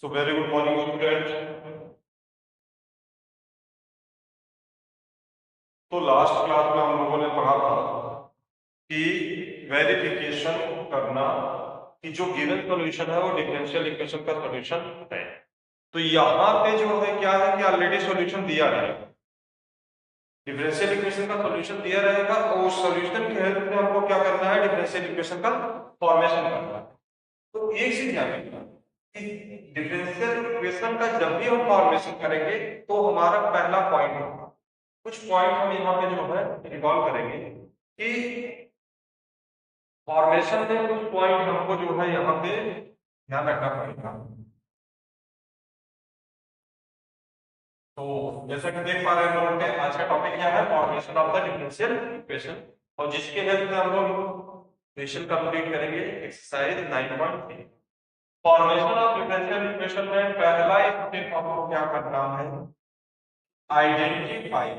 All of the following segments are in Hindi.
So very good morning student। तो लास्ट क्लास में हम लोगों ने पढ़ा था कि वेरिफिकेशन करना कि जो गिवन सॉल्यूशन है वो डिफरेंशियल इक्वेशन का सॉल्यूशन है। तो यहाँ पे जो है क्या है कि ऑलरेडी सॉल्यूशन दिया रहेगा, डिफरेंशियल इक्वेशन का सॉल्यूशन दिया रहेगा और उस सॉल्यूशन के हेल्प से हमको क्या करना है, डिफरेंशियल इक्वेशन का फॉर्मेशन करना है। तो एक चीज ध्यान रखना कि डिफरेंशियल इक्वेशन का जब भी हम फॉर्मेशन करेंगे तो हमारा पहला पॉइंट होगा, कुछ पॉइंट हम यहाँ पे जो है रिकॉल करेंगे कि फॉर्मेशन में कुछ पॉइंट हमको जो है यहाँ पे ध्यान रखना पड़ेगा। तो जैसा कि देख पा रहे हैं हम लोग के आज का टॉपिक क्या है, formation of the differential equation, और जिसके हेल्प से हम लोग इक्वेशन कंप्लीट करेंगे exercise 9.3। Formation of differential equation में पहला स्टेप आपको क्या करना है, identify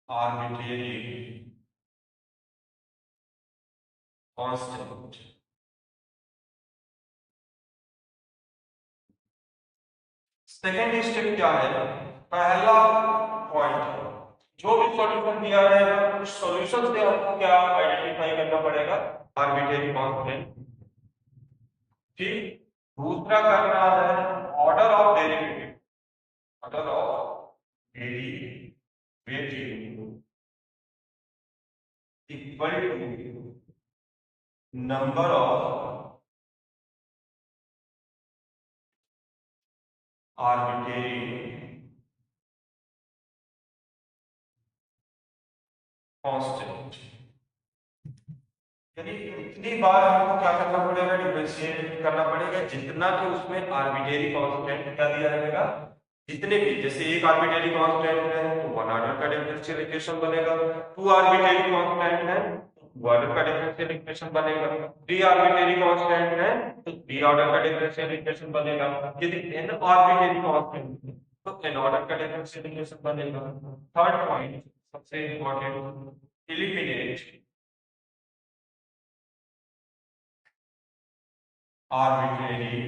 arbitrary constant. Second step क्या है, पहला पॉइंट जो भी सॉल्यूशन दिया रहेगा उस सॉल्यूशन से आपको क्या आइडेंटिफाई करना पड़ेगा, आर्बिट्रेरी कांस्टेंट। ठीक, दूसरा करना है order of derivative, order of derivative equal to number of arbitrary constant. यानी इतनी बार हमको क्या करना पड़ेगा, डिफरेंशिएट करना पड़ेगा जितना कि उसमें आर्बिट्रेरी कांस्टेंट क्या दिया रहेगा, जितने भी, जैसे एक आर्बिट्रेरी कांस्टेंट है तो वन ऑर्डर का डिफरेंशियल इक्वेशन बनेगा, टू आर्बिट्रेरी कांस्टेंट है टू ऑर्डर का डिफरेंशियल इक्वेशन बनेगा, थ्री आर्बिट्रेरी कांस्टेंट है तो थ्री ऑर्डर का डिफरेंशियल इक्वेशन बनेगा, यदि एन आर्बिट्रेरी कांस्टेंट है तो एन ऑर्डर का डिफरेंशियल इक्वेशन बनेगा। थर्ड पॉइंट सबसे important, eliminate arbitrary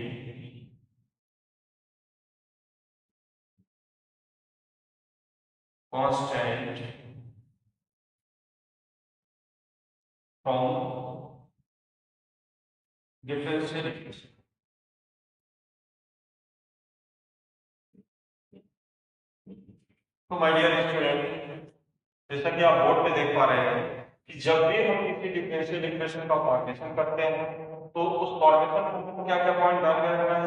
constant from differential equation। तो माय डियर स्टूडेंट, जैसा कि आप बोर्ड पे देख पा रहे हैं कि जब भी हम किसी डिफरेंशियल इक्वेशन का फॉर्मेशन करते हैं तो उस फॉर्मेशन में हमको क्या क्या पॉइंट ध्यान में रखना है।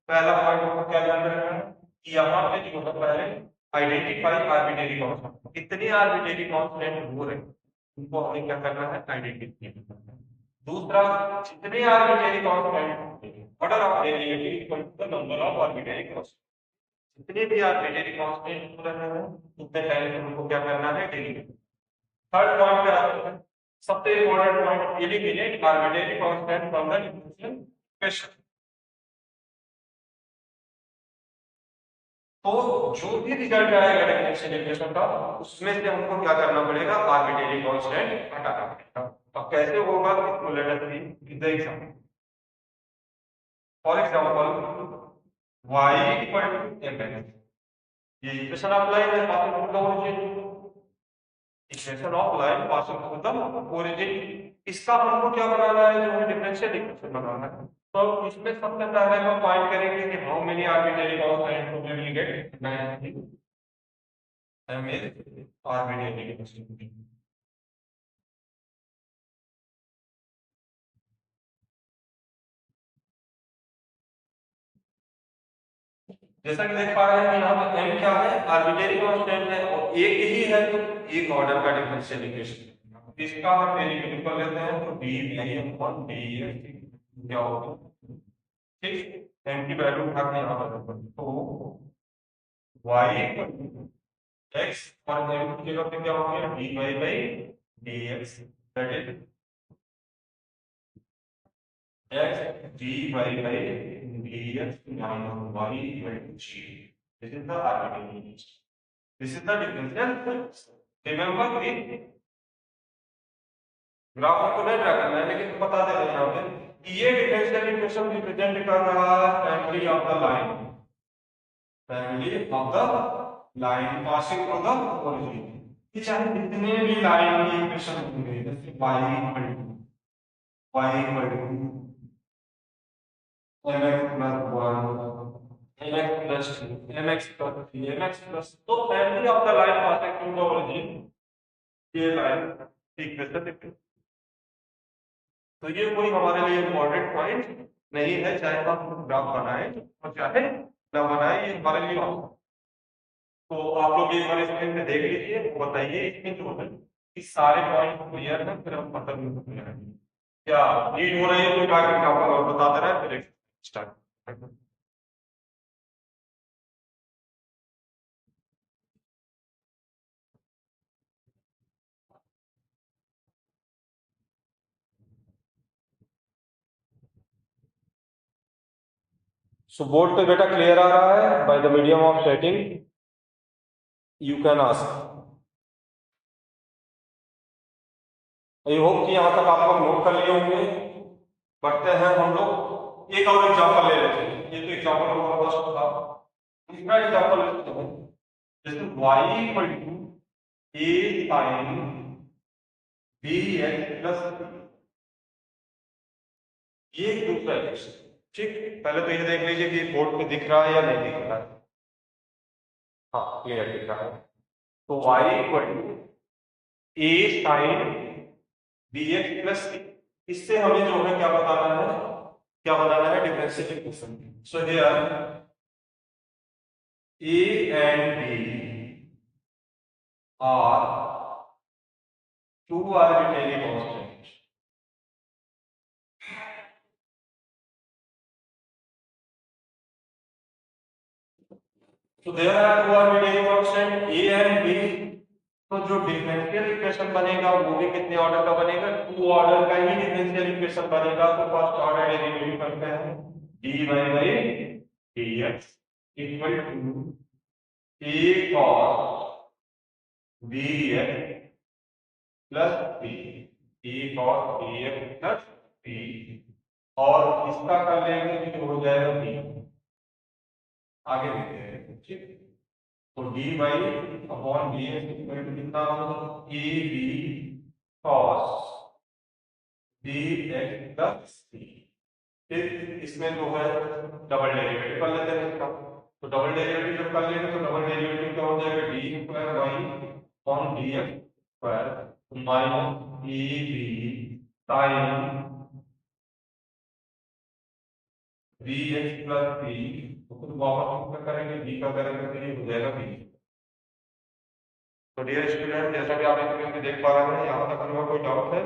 पहला पॉइंट हमको क्या ध्यान में रखना है कि यहाँ पे जो होता है आइडेंटिफाई आर्बिट्रेरी कांस्टेंट, कितनी आर्बिट्रेरी कांस्टेंट हो रहे हैं उनको हमें क्या करना है, आइडेंटिफाई करना है। दूसरा, जितने arbitrary constant order of derivative equal to the number of arbitrary constant, जितने भी आर्बिट्रेरी कांस्टेंट हो रहे हैं उतने टाइम में हमको क्या करना है, डेरिवेटिव। थर्ड पॉइंट पे आते हैं, सबसे important point, eliminate arbitrary constant from the differential equation. तो जो भी रिजल्ट आएगा डिफरेंशियल इक्वेशन का उसमें से हमको क्या करना पड़ेगा, आर्बिट्रेरी कांस्टेंट हटाना पड़ेगा। अब कैसे होगा इसको let us see with the example. For example y equal to mx, ये इक्वेशन ऑफ लाइन है passing through the origin, equation of line passing through the origin, इसका हमको क्या बनाना है, जो है डिफरेंशियल इक्वेशन बनाना है। तो इसमें सबसे पहले हम फाइंड करेंगे कि how many arbitrary constant we will get, m is arbitrary constant। जैसा कि देख पा रहे हैं यहाँ पे m क्या है, आर्बिट्रेरी कांस्टेंट है और एक ही है तो एक ऑर्डर का डिफरेंशियल इक्वेशन, इसका हम डेरिवेटिव कर लेते हैं तो d by upon dx क्या होगा, ठीक, m की वैल्यू उठा के यहाँ पर रखो तो y x और m की जगह पे क्या हो गया, dy by dx, that is x dy by dx minus y equal to g। This is the arbitrary, this is the differential। Remember the graph आपको नहीं ड्रा करना है, लेकिन बता दे रहे हैं यहाँ पे कि ये डिफरेंशियल इक्वेशन रिप्रेजेंट कर रहा है family of the line, family of the line passing through the origin. कि चाहे जितने भी लाइन की इक्वेशन होंगे, जैसे y equal to mx plus 1, mx plus 2, mx plus 3, mx plus, तो family of the line passing through the origin, ये लाइन इक्वेशन लिखते हैं। तो ये कोई हमारे लिए इम्पोर्टेंट पॉइंट नहीं है, चाहे हम ग्राफ बनाए और चाहे ना बनाए, ये हमारे लिए ऑप्शन। तो आप लोग एक बार स्क्रीन पे देख लीजिए, बताइए इसमें जो है कि सारे पॉइंट क्लियर है, फिर हम मतलब करेंगे। क्या नीड हो रही है तो क्या एग्जांपल और बता दे रहा है, फिर स्टार्ट। सो बोर्ड पे बेटा क्लियर आ रहा है, by the medium of setting you can ask. I hope कि यहाँ तक आप लोग नोट कर लिए होंगे। बढ़ते हैं हम लोग, एक और एग्जांपल ले लेते हैं। ये तो एग्जांपल हमारा फर्स्ट था, दूसरा एग्जांपल लेते हैं। जैसे y equal to a sin bx plus, ये एक दूसरा इक्वेशन। ठीक, पहले तो ये देख लीजिए कि बोर्ड पे दिख रहा है या नहीं दिख रहा है। हाँ, क्लियर दिख रहा है। तो y equal to a sin bx plus, इससे हमें जो है क्या बताना है, क्या बनाना है, differential equation. So here a and b are two arbitrary constants. So there are two arbitrary constant a and b. तो जो डिफरेंशियल इक्वेशन बनेगा वो भी कितने ऑर्डर का बनेगा, टू ऑर्डर का ही डिफरेंशियल इक्वेशन बनेगा। तो फर्स्ट ऑर्डर डेरिवेटिव करते हैं, dy by dx equal to a cos bx plus b, a cos bx plus b, और इसका कर लेंगे तो हो जाएगा b। आगे देखते हैं। ठीक, तो D by upon D x equal to कितना होगा, A B cos B X plus C. फिर इसमें जो है डबल डेरिवेटिव कर लेते हैं इसका। तो डबल डेरिवेटिव जब कर लेंगे तो डबल डेरिवेटिव क्या हो जाएगा, D square by upon D x square minus A B sine B X plus C. तो फिर वापस इसका करेंगे, बी का करेंगे तो ये हो जाएगा बी। तो डियर स्टूडेंट, जैसा कि आप स्क्रीन पे देख पा रहे हैं, यहाँ तक हमें कोई डाउट है?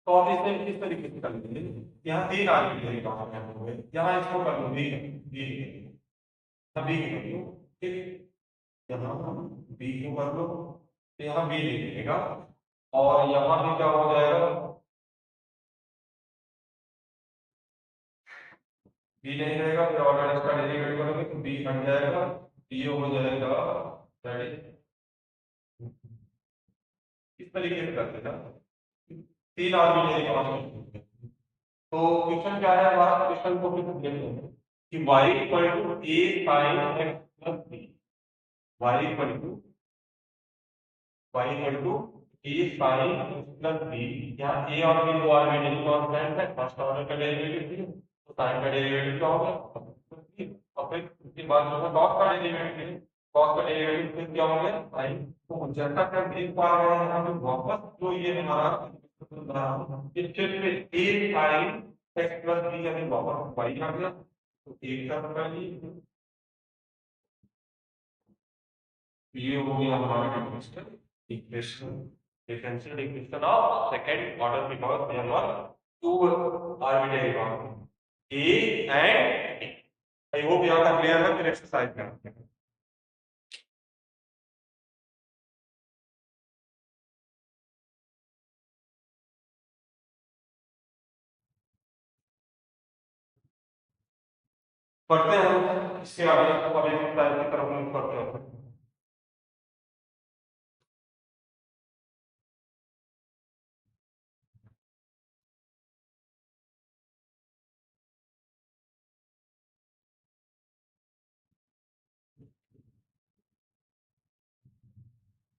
तो आप इसे किस तरीके से कर लेंगे, यहाँ तीन आर्बिट्रेरी कांस्टेंट हुए, यहाँ इसको कर लो बी, बी बी कर लो। ठीक, यहाँ बी को कर लो, तो यहाँ बी लिख देगा, और यहाँ भी क्या हो जाएगा, बी नहीं रहेगा। फिर ऑर्डर इसका डेरिवेटिव करोगे तो बी हट जाएगा, ये हो जाएगा रेडी। इस तरीके से कर देना, तीन आर्बिट्रेरी कांस्टेंट। तो क्वेश्चन क्या है हमारा, क्वेश्चन को फिर देख लेंगे कि y equal to a sin x plus b, y equal to a sin x plus b। यहाँ a और b दो आर्बिट्रेरी कांस्टेंट है, फर्स्ट ऑर्डर का डेरिवेटिव दिए तो sin का डेरिवेटिव क्या होगा, और फिर उसके बाद जो है cos का डेरिवेटिव, cos का डेरिवेटिव फिर क्या हो गया sin। तो जैसा कि हम देख पा रहे हैं यहाँ पे वापस जो ये हमारा इस फिर से a sin x plus b यानी वापस y आ गया, तो एक तरफ कर लीजिए, ये हो गया हमारा differential equation, differential equation of second order, because there were two arbitrary constant a and b। I hope यहाँ तक क्लियर है, फिर एक्सरसाइज करते हैं। पढ़ते हैं इसके आगे अब एक्सरसाइज की तरफ मूव करते हैं।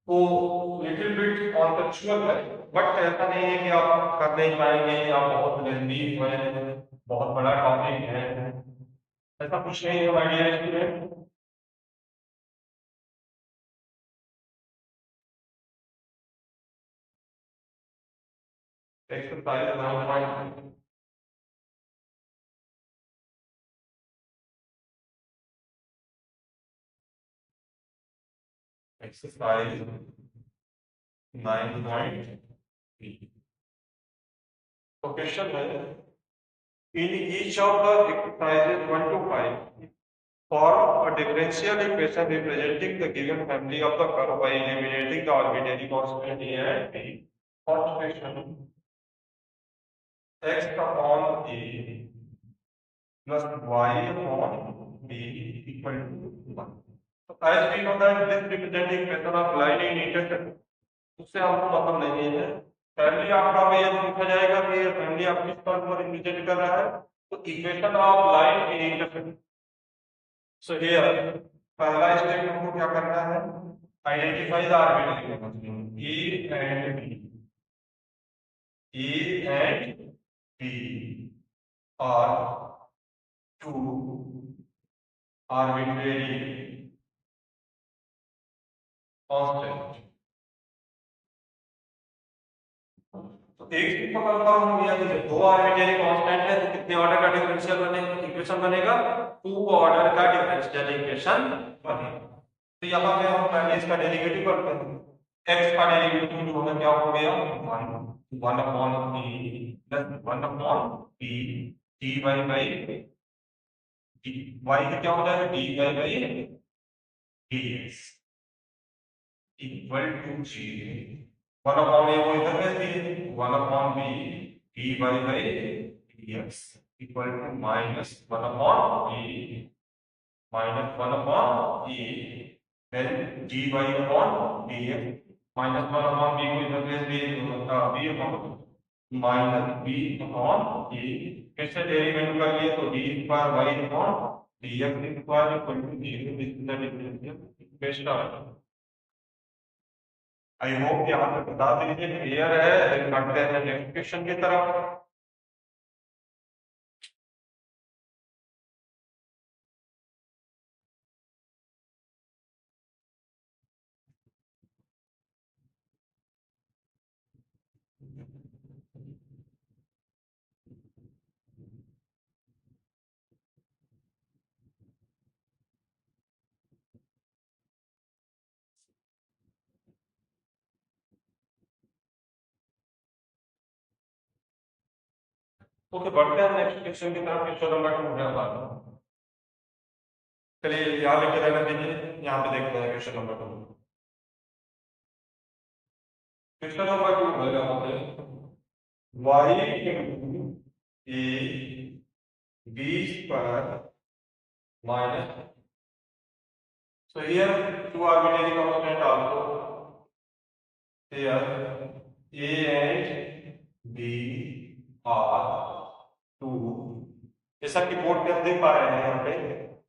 तो लिटिल बिट कॉन्सेप्चुअल है, बट ऐसा नहीं है कि आप कर नहीं पाएंगे, आप बहुत लेंदी है, बहुत बड़ा टॉपिक है, ऐसा कुछ नहीं है my dear student. Exercise 9.3, exercise 9.3। तो क्वेश्चन है, in each of the exercises 1 to 5 form a differential equation representing the given family of the curve by eliminating the arbitrary constant a and b. First question, x upon a plus y upon b equal to 1. So as we know that this representing equation of line in intersection, उससे हमको मतलब नहीं है। फैमिली आपका ये पूछा जाएगा कि फैमिली आप किस पर रिप्रेजेंट कर रहा है, तो equation of line in intersection. So here पहला स्टेप हमको क्या करना है, identify the arbitrary function a and b, a and b are two arbitrary constant. तो एक चीज तो कंफर्म हो गया कि जब दो आर्बिट्रेरी कांस्टेंट है तो कितने ऑर्डर का डिफरेंशियल बनेगा, इक्वेशन बनेगा, टू ऑर्डर का डिफरेंशियल इक्वेशन बनेगा। तो यहाँ पे हम पहले इसका डेरिवेटिव करते हैं। x का डेरिवेटिव जो है क्या हो गया, 1 upon e plus 1 upon p dy by y का क्या हो जाएगा, dy by dx equal to 0। 1 upon a को इधर भेज दिए, 1 upon b dy by dx equal to minus 1 upon e minus 1 upon e then dy upon dx minus 1 upon b को इधर भेज दिए, b upon minus b upon e, फिर से डेरिवेटिव कर लिए तो d square y upon dx square equal to 0। This is the differential equation. I hope यहाँ तक बता दीजिए क्लियर है। बढ़ते हैं नेक्स्ट क्वेश्चन की तरफ। ओके, बढ़ते हैं नेक्स्ट क्वेश्चन की तरफ। क्वेश्चन नंबर 2 है हमारा। चलिए यहाँ लेके रहने दीजिए, यहाँ पे देखते हैं क्वेश्चन नंबर 2। क्वेश्चन नंबर 2 है यहाँ पे y into a b square minus, so here two arbitrary constant also, here a and b are two। जैसा कि बोर्ड पे आप देख पा रहे हैं यहाँ पे,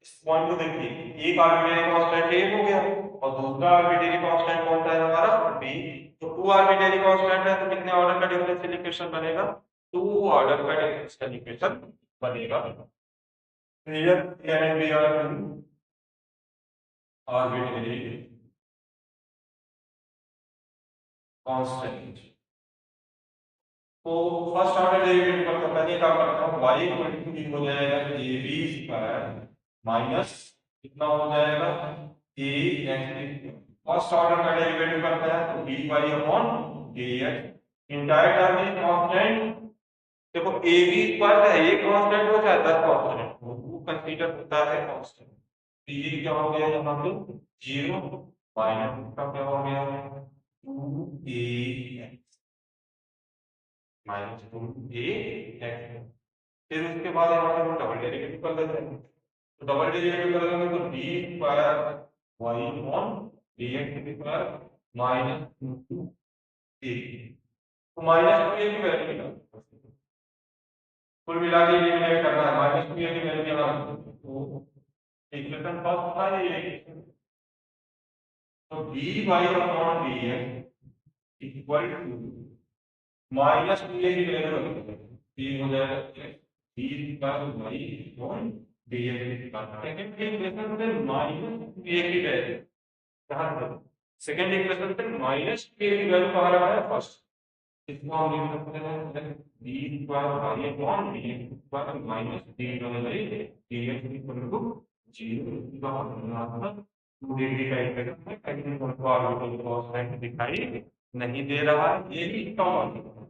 इस पॉइंट को देखिए, एक आर्बिट्रेरी कांस्टेंट a हो गया और दूसरा आर्बिट्रेरी कांस्टेंट कौन सा है हमारा, b। तो टू आर्बिट्रेरी कांस्टेंट है तो कितने ऑर्डर का डिफरेंशियल इक्वेशन बनेगा, टू ऑर्डर का डिफरेंशियल इक्वेशन बनेगा। Here a and b are two arbitrary constant। तो फर्स्ट ऑर्डर डेरिवेटिव करते हैं, पहले क्या करता हूँ, y इक्वल टू हो जाएगा ए बी स्क्वायर माइनस कितना हो जाएगा ए एक्स। फर्स्ट ऑर्डर का डेरिवेटिव करते हैं तो D Y upon D x entire term is constant. देखो ए बी स्क्वायर चाहे एक कांस्टेंट हो चाहे 10 कांस्टेंट हो, वो कंसीडर होता है कांस्टेंट। तो ये क्या हो गया यहाँ पे 0 माइनस का क्या हो गया 2 माइनस 2 ए एक्स। फिर उसके बाद यहाँ पे हम डबल डेरिवेटिव कर लेते हैं। तो डबल डेरिवेटिव करेंगे तो D square Y upon D x square minus two A. तो माइनस टू ए की वैल्यू निकालो, कुल मिला के एलिमिनेट करना है। माइनस टू ए की वैल्यू निकालो तो इक्वेशन फर्स्ट था ये, तो D Y upon D x equal to minus two A की वैल्यू रखते हैं, ये हो जाएगा D square Y upon D x square. Second equation से माइनस टू ए की वैल्यू कहाँ है, सेकंड इक्वेशन से माइनस टू ए की वैल्यू कहाँ रहा है फर्स्ट, इसको हम लिख सकते हैं d square Y upon D x square minus d y d x equal to 0। इसका मतलब 2 डिग्री का इक्वेशन है, कहीं हमको ऑर्बिटल कांस्टेंट दिखाई नहीं दे रहा है, ये भी इसका मतलब है।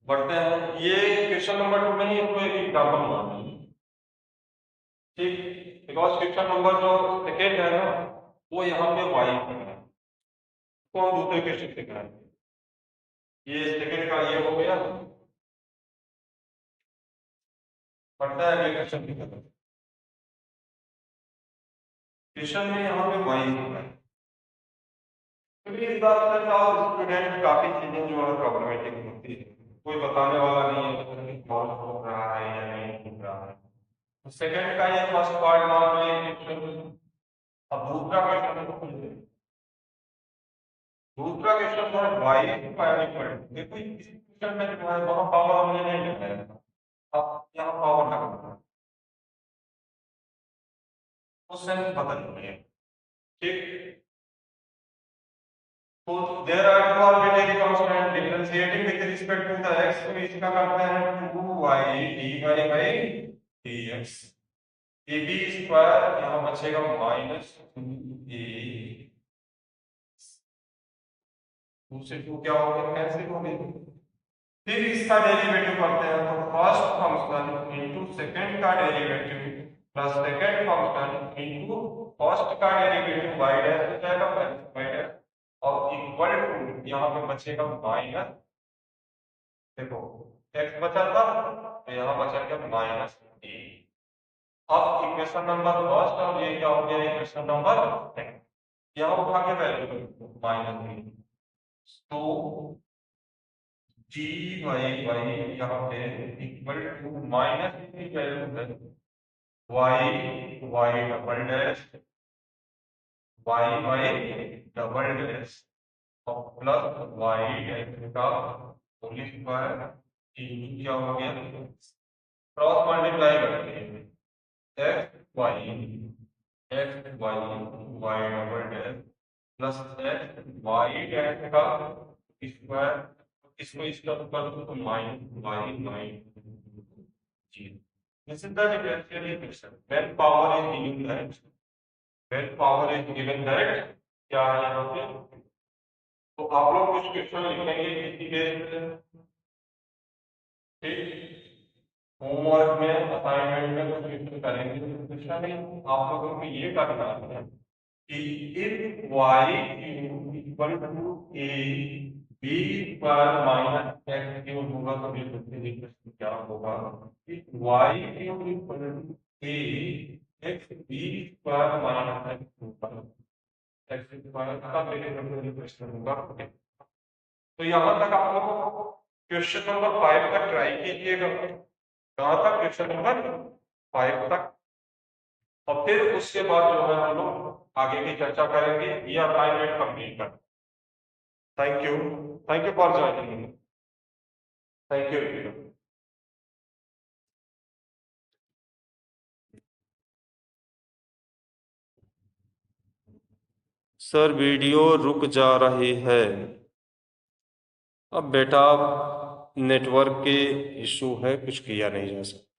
बढ़ते हैं, ये क्वेश्चन नंबर 2 नहीं, इसको एक एग्जांपल मान लीजिए, ठीक। बिकॉज क्वेश्चन नंबर जो सेकेंड है ना, वो यहाँ पे वाई है, तो हम दूसरे क्वेश्चन से कराएंगे। ये सेकेंड का ये हो गया, बढ़ता है अगले क्वेश्चन की तरफ। क्वेश्चन में यहाँ पे वाई है, क्योंकि इस बात से स्टूडेंट काफी चीजें जो है प्रॉब्लमेटिक होती है, कोई बताने वाला नहीं है कि सॉल्व हो रहा है या नहीं हो रहा है। तो सेकंड का ये फर्स्ट पार्ट मान लो एक क्वेश्चन, अब दूसरा क्वेश्चन, दूसरा क्वेश्चन जो है वाई पावर इक्वल, देखो इस क्वेश्चन में जो है वहां पावर हमने नहीं लगाया, अब यहाँ पावर लगाना है, तो सेंस बदल रही है, ठीक। तो there are two arbitrary constant differentiating with respect to the x, तो इसका करते हैं 2y dy by dx, a b square यहाँ बचेगा माइनस 2a, 2 से 2 क्या हो गया, कैंसिल हो गया। फिर इसका डेरिवेटिव करते हैं, तो फर्स्ट फंक्शन इनटू सेकंड का derivative plus second function into first का डेरिवेटिव y डैश हो जाएगा y डैश, और इक्वल टू यहाँ पे बचेगा माइनस, देखो x बचा था तो यहाँ बचा गया माइनस a। अब इक्वेशन नंबर फर्स्ट और ये क्या हो गया इक्वेशन नंबर सेकंड, यहाँ उठा के वैल्यू माइनस b, तो डी वाई वाई यहाँ पे इक्वल टू माइनस की वैल्यू है y y double dash y y double dash और प्लस वाई डैश का होल स्क्वायर इंटू क्या हो गया, क्रॉस मल्टीप्लाई करके x y y double dash plus x y dash का स्क्वायर, इसको इसका कर दो तो minus y minus zero. This is the differential equation when power is given that, when power is given that क्या है यहाँ पे, तो आप लोग कुछ क्वेश्चन लिखेंगे इसी बेस पे, ठीक। होमवर्क में असाइनमेंट में कुछ क्वेश्चन करेंगे, क्वेश्चन में आप लोगों को ये करना है कि if y equal to a b square minus x cube होगा तो ये इक्वेशन क्या होगा, if y equal to a x b square minus x होगा, x स्क्वायर का इक्वेशन होगा। तो यहाँ तक आप लोग क्वेश्चन नंबर 5 तक ट्राई कीजिएगा, कहाँ तक, क्वेश्चन नंबर 5 तक। और फिर उसके बाद जो है हम लोग आगे की चर्चा करेंगे या असाइनमेंट कंप्लीट कर। Thank you, thank you for joining, thank you. Sir video रुक जा रही है। अब बेटा नेटवर्क के इशू है, कुछ किया नहीं जा सकता।